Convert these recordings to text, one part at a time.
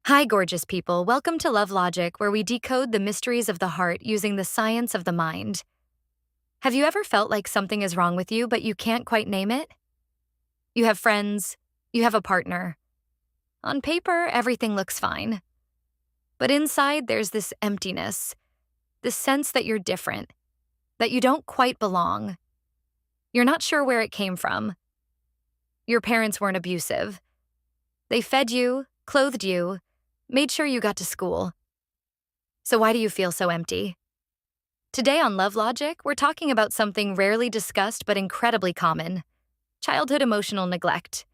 Hi, gorgeous people. Welcome to Love+Logic, where we decode the mysteries of the heart using the science of the mind. Have you ever felt like something is wrong with you, but you can't quite name it? You have friends, you have a partner. On paper, everything looks fine. But inside, there's this emptiness, this sense that you're different, that you don't quite belong. You're not sure where it came from. Your parents weren't abusive. They fed you, clothed you, made sure you got to school. So why do you feel so empty? Today on Love+Logic, we're talking about something rarely discussed but incredibly common: childhood emotional neglect,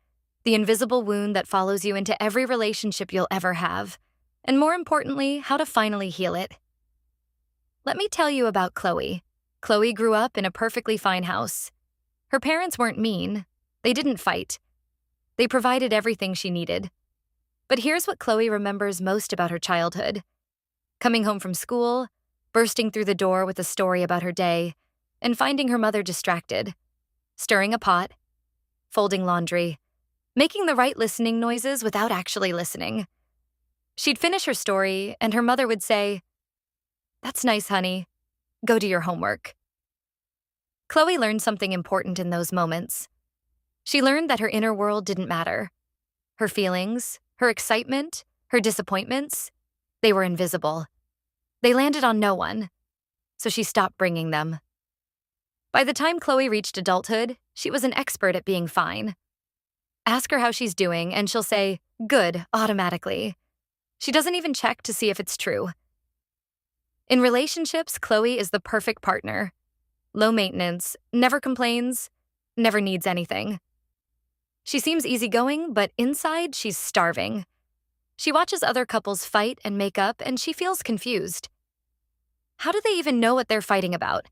the invisible wound that follows you into every relationship you'll ever have, and more importantly, how to finally heal it. Let me tell you about Chloe. Chloe grew up in a perfectly fine house. Her parents weren't mean. They didn't fight. They provided everything she needed. But here's what Chloe remembers most about her childhood: coming home from school, bursting through the door with a story about her day, and finding her mother distracted, stirring a pot, folding laundry, making the right listening noises without actually listening. She'd finish her story, and her mother would say, "That's nice, honey. Go do your homework." Chloe learned something important in those moments. She learned that her inner world didn't matter. Her feelings, her excitement, her disappointments, they were invisible. They landed on no one, so she stopped bringing them. By the time Chloe reached adulthood, she was an expert at being fine. Ask her how she's doing, and she'll say, "Good," automatically. She doesn't even check to see if it's true. In relationships, Chloe is the perfect partner. Low maintenance, never complains, never needs anything. She seems easygoing, but inside, she's starving. She watches other couples fight and make up, and she feels confused. How do they even know what they're fighting about?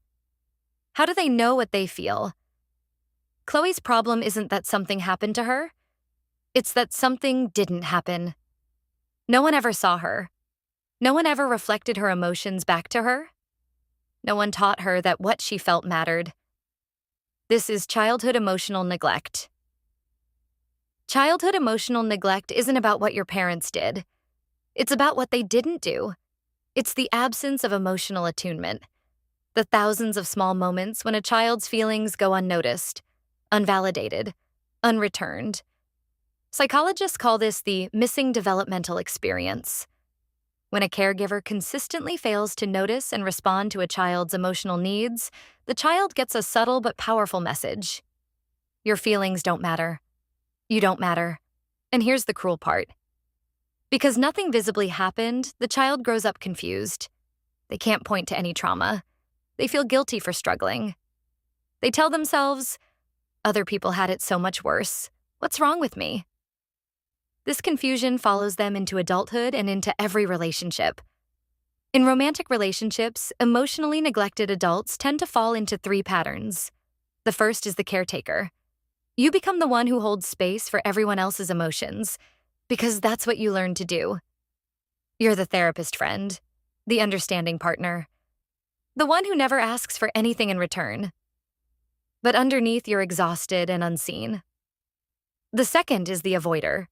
How do they know what they feel? Chloe's problem isn't that something happened to her. It's that something didn't happen. No one ever saw her. No one ever reflected her emotions back to her. No one taught her that what she felt mattered. This is childhood emotional neglect. Childhood emotional neglect isn't about what your parents did. It's about what they didn't do. It's the absence of emotional attunement. The thousands of small moments when a child's feelings go unnoticed, unvalidated, unreturned. Psychologists call this the missing developmental experience. When a caregiver consistently fails to notice and respond to a child's emotional needs, the child gets a subtle but powerful message: your feelings don't matter. You don't matter. And here's the cruel part. Because nothing visibly happened, the child grows up confused. They can't point to any trauma. They feel guilty for struggling. They tell themselves, "Other people had it so much worse. What's wrong with me?" This confusion follows them into adulthood and into every relationship. In romantic relationships, emotionally neglected adults tend to fall into three patterns. The first is the caretaker. You become the one who holds space for everyone else's emotions, because that's what you learned to do. You're the therapist friend, the understanding partner, the one who never asks for anything in return. But underneath, you're exhausted and unseen. The second is the avoider.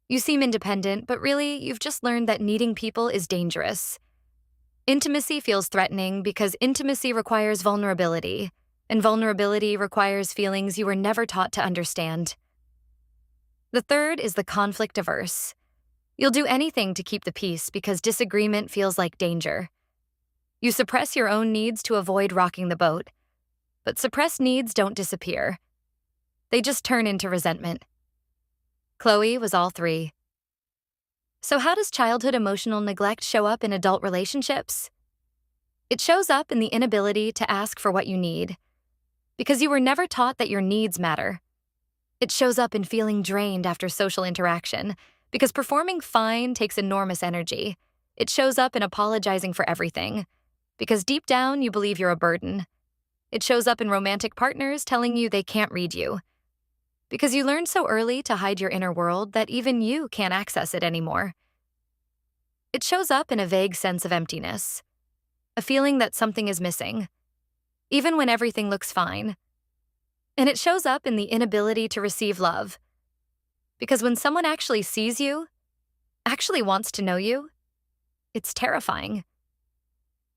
You seem independent, but really, you've just learned that needing people is dangerous. Intimacy feels threatening because intimacy requires vulnerability, and vulnerability requires feelings you were never taught to understand. The third is the conflict-averse. You'll do anything to keep the peace because disagreement feels like danger. You suppress your own needs to avoid rocking the boat. But suppressed needs don't disappear. They just turn into resentment. Chloe was all three. So how does childhood emotional neglect show up in adult relationships? It shows up in the inability to ask for what you need, because you were never taught that your needs matter. It shows up in feeling drained after social interaction, because performing fine takes enormous energy. It shows up in apologizing for everything, because deep down you believe you're a burden. It shows up in romantic partners telling you they can't read you, because you learned so early to hide your inner world that even you can't access it anymore. It shows up in a vague sense of emptiness, a feeling that something is missing, even when everything looks fine. And it shows up in the inability to receive love, because when someone actually sees you, actually wants to know you, it's terrifying.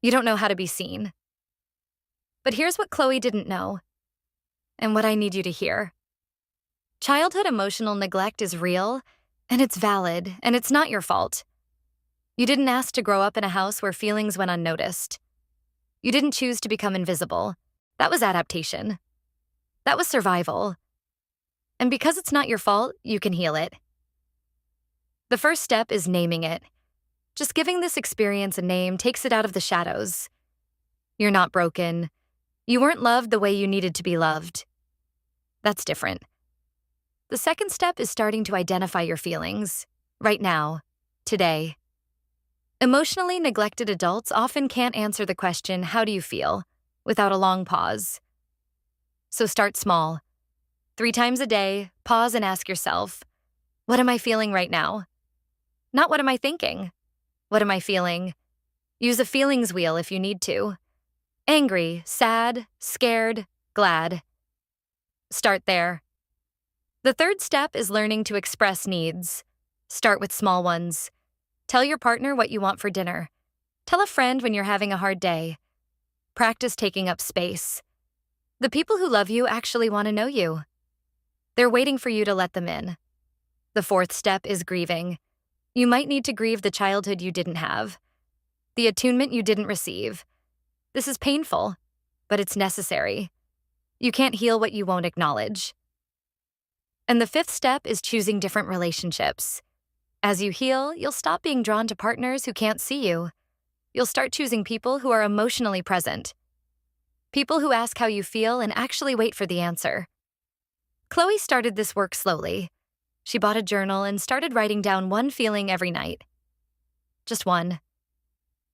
You don't know how to be seen. But here's what Chloe didn't know, and what I need you to hear. Childhood emotional neglect is real, and it's valid, and it's not your fault. You didn't ask to grow up in a house where feelings went unnoticed. You didn't choose to become invisible. That was adaptation. That was survival. And because it's not your fault, you can heal it. The first step is naming it. Just giving this experience a name takes it out of the shadows. You're not broken. You weren't loved the way you needed to be loved. That's different. The second step is starting to identify your feelings, right now, today. Emotionally neglected adults often can't answer the question, "How do you feel?" without a long pause. So start small. 3 times a day, pause and ask yourself, what am I feeling right now? Not what am I thinking? What am I feeling? Use a feelings wheel if you need to. Angry, sad, scared, glad. Start there. The third step is learning to express needs. Start with small ones. Tell your partner what you want for dinner. Tell a friend when you're having a hard day. Practice taking up space. The people who love you actually want to know you. They're waiting for you to let them in. The fourth step is grieving. You might need to grieve the childhood you didn't have, the attunement you didn't receive. This is painful, but it's necessary. You can't heal what you won't acknowledge. And the fifth step is choosing different relationships. As you heal, you'll stop being drawn to partners who can't see you. You'll start choosing people who are emotionally present. People who ask how you feel and actually wait for the answer. Chloe started this work slowly. She bought a journal and started writing down one feeling every night. Just one.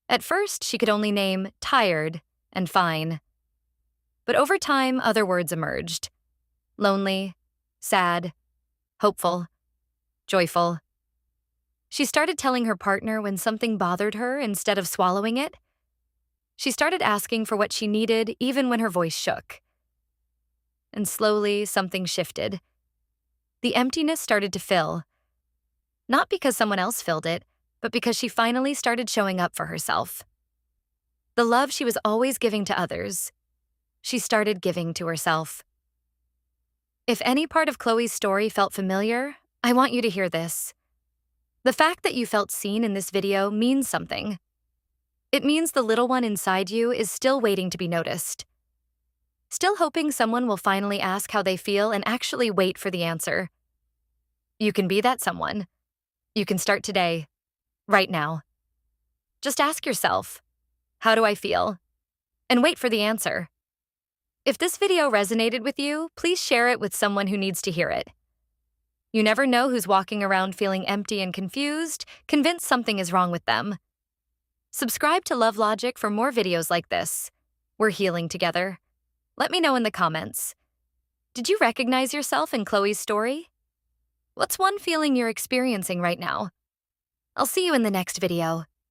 At first, she could only name tired and fine. But over time, other words emerged. Lonely, sad, hopeful, joyful. She started telling her partner when something bothered her instead of swallowing it. She started asking for what she needed even when her voice shook. And slowly, something shifted. The emptiness started to fill. Not because someone else filled it, but because she finally started showing up for herself. The love she was always giving to others, she started giving to herself. If any part of Chloe's story felt familiar, I want you to hear this. The fact that you felt seen in this video means something. It means the little one inside you is still waiting to be noticed. Still hoping someone will finally ask how they feel and actually wait for the answer. You can be that someone. You can start today, right now. Just ask yourself, how do I feel? And wait for the answer. If this video resonated with you, please share it with someone who needs to hear it. You never know who's walking around feeling empty and confused, convinced something is wrong with them. Subscribe to Love+Logic for more videos like this. We're healing together. Let me know in the comments. Did you recognize yourself in Chloe's story? What's one feeling you're experiencing right now? I'll see you in the next video.